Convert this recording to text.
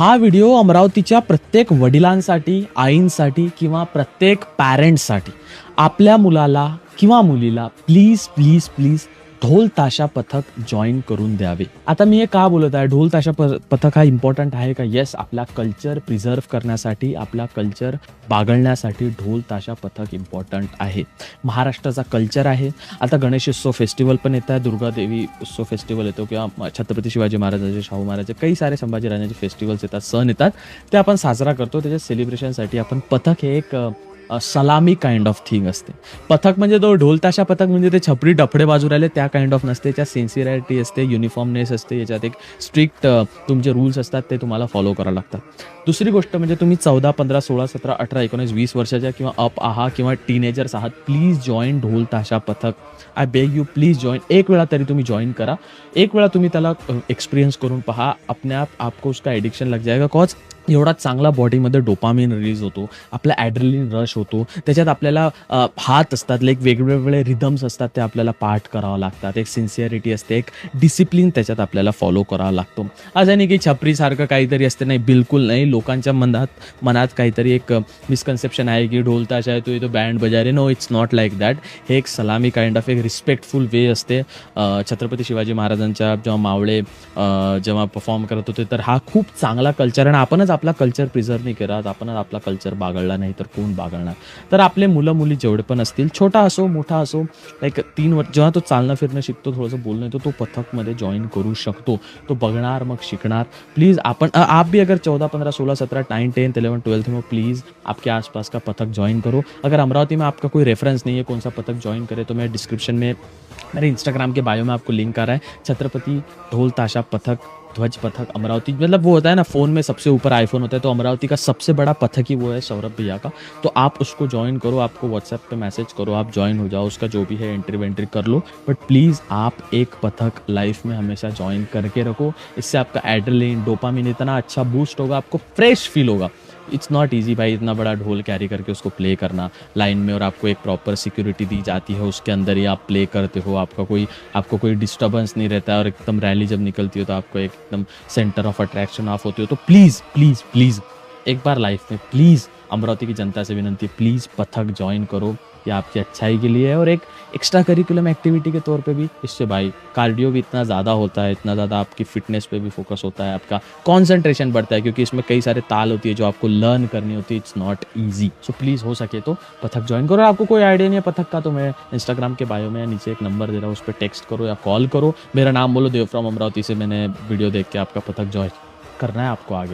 हा व्हिडिओ अमरावतीच्या प्रत्येक वडिलांसाठी, आईंसाठी किंवा प्रत्येक पॅरेंट्ससाठी आपल्या मुलाला किंवा मुलीला प्लीज प्लीज प्लीज ढोल ताशा पथक जॉईन करून द्यावे. आता मी हे का बोलत आहे, ढोल ताशा पथक हा इम्पॉर्टंट आहे का? येस, आपला कल्चर प्रिझर्व्ह करण्यासाठी, आपला कल्चर बागळण्यासाठी ढोल ताशा पथक इम्पॉर्टंट आहे. महाराष्ट्राचा कल्चर आहे. आता गणेशोत्सव फेस्टिवल पण येत आहे, दुर्गादेवी उत्सव फेस्टिवल येतो किंवा छत्रपती शिवाजी महाराजांचे, शाहू महाराजांचे, काही सारे संभाजीराजांचे फेस्टिवल्स येतात, सण येतात, ते आपण साजरा करतो. त्याच्या सेलिब्रेशनसाठी आपण पथक हे एक सलामी काइंड ऑफ थिंग असते. पथक म्हणजे तो ढोल ताशा पथक म्हणजे ते छपरी डफडे बाजू राहिले त्या काइंड ऑफ नसते. त्याच्यात सिन्सिअरिटी असते, युनिफॉर्मनेस असते, याच्यात एक स्ट्रिक्ट तुमचे रूल्स असतात, ते तुम्हाला फॉलो करावं लागतात. दुसरी गोष्ट म्हणजे तुम्ही 14, 15, 16, 17, 18, 19, 20 वर्षाच्या किंवा अप आहात किंवा टीनेजर्स आहात, please join dhol tasha pathak. I beg you, please join. एक वेळा तरी तुम्ही जॉईन करा, एक वेळा तुम्ही त्याला एक्सपिरियन्स करून पहा. अपने आप आपको उसका एडिक्शन लग जाएगा. कॉज एवढा चांगला बॉडीमध्ये डोपामिन रिलीज होतो, आपला ॲड्रेलिन रश होतो. त्याच्यात आपल्याला हात असतात, लाईक वेगवेगळे रिदम्स असतात, ते आपल्याला पाठ करावं लागतात. एक सिन्सिअरिटी असते, एक डिसिप्लिन त्याच्यात आपल्याला फॉलो करावा लागतो. असं नाही की छपरीसारखं काहीतरी असते, नाही, बिलकुल नाही. लोकांच्या मनात काहीतरी एक मिसकन्सेप्शन आहे की ढोल ताशा आहे तो बँड बजा रे. No, it's not like that. हे एक सलामी काइंड ऑफ एक रिस्पेक्टफुल वे असते. छत्रपती शिवाजी महाराजांच्या जेव्हा मावळे जेव्हा परफॉर्म करत होते, तर हा खूप चांगला कल्चर, आणि आपणच आपला कल्चर प्रिझर्व्ह नाही करत, आपणच आपला कल्चर बागळला नाही तर कोण बागळणार. तर आपले मुलं मुली जेवढे पण असतील, छोटा असो मोठा असो, लाईक 3 वर्ष जेव्हा तो चालणं फिरणं शिकतो, थोडंसं बोलणं येतो, तो पथकमध्ये जॉईन करू शकतो. तो बघणार, मग शिकणार. प्लीज़ आप भी अगर 14, 15, 16, 17, 9, 10, 11, 12 में, प्लीज़ आपके आसपास का पथक ज्वाइन करो. अगर अमरावती में आपका कोई रेफरेंस नहीं है कौन सा पथक ज्वाइन करे, तो मैं डिस्क्रिप्शन में, मेरे इंस्टाग्राम के बायो में आपको लिंक आ रहा है. छत्रपति ढोल ताशा पथक, ध्वज पथक अमरावती, मतलब वो होता है ना, फ़ोन में सबसे ऊपर आईफोन होता है, तो अमरावती का सबसे बड़ा पथक ही वो है, सौरभ भैया का. तो आप उसको ज्वाइन करो, आपको व्हाट्सएप पे मैसेज करो, आप ज्वाइन हो जाओ, उसका जो भी है एंट्री वेंट्री कर लो. बट प्लीज़ आप एक पथक लाइफ में हमेशा ज्वाइन करके रखो. इससे आपका एड्रेनलिन, डोपामिन इतना अच्छा बूस्ट होगा, आपको फ्रेश फील होगा. इट्स नॉट ईजी भाई, इतना बड़ा ढोल कैरी करके उसको प्ले करना लाइन में, और आपको एक प्रॉपर सिक्योरिटी दी जाती है, उसके अंदर ही आप प्ले करते हो, आपको कोई डिस्टर्बेंस नहीं रहता है, और एकदम रैली जब निकलती हो तो आपको एकदम सेंटर ऑफ अट्रैक्शन ऑफ होती हो. तो प्लीज़ प्लीज़ प्लीज़ एक बार लाइफ में प्लीज़ अमरावती की जनता से विनंती, प्लीज़ पथक ज्वाइन करो. ये आपकी अच्छाई के लिए है, और एक एक्स्ट्रा करिकुलम एक्टिविटी के तौर पे भी. इससे भाई कार्डियो भी इतना ज़्यादा होता है, इतना ज़्यादा आपकी फिटनेस पे भी फोकस होता है, आपका कॉन्सेंट्रेशन बढ़ता है, क्योंकि इसमें कई सारे ताल होती है जो आपको लर्न करनी होती है. It's not easy. So please हो सके तो पथक ज्वाइन करो. आपको कोई आइडिया नहीं है पथक का, तो मैं इंस्टाग्राम के बायो में नीचे एक नंबर दे रहा हूँ, उस पर टेक्स्ट करो या कॉल करो. मेरा नाम बोलो, देव फ्रॉम अमरावती से मैंने वीडियो देख के आपका पथक ज्वाइन करना है आपको आगे.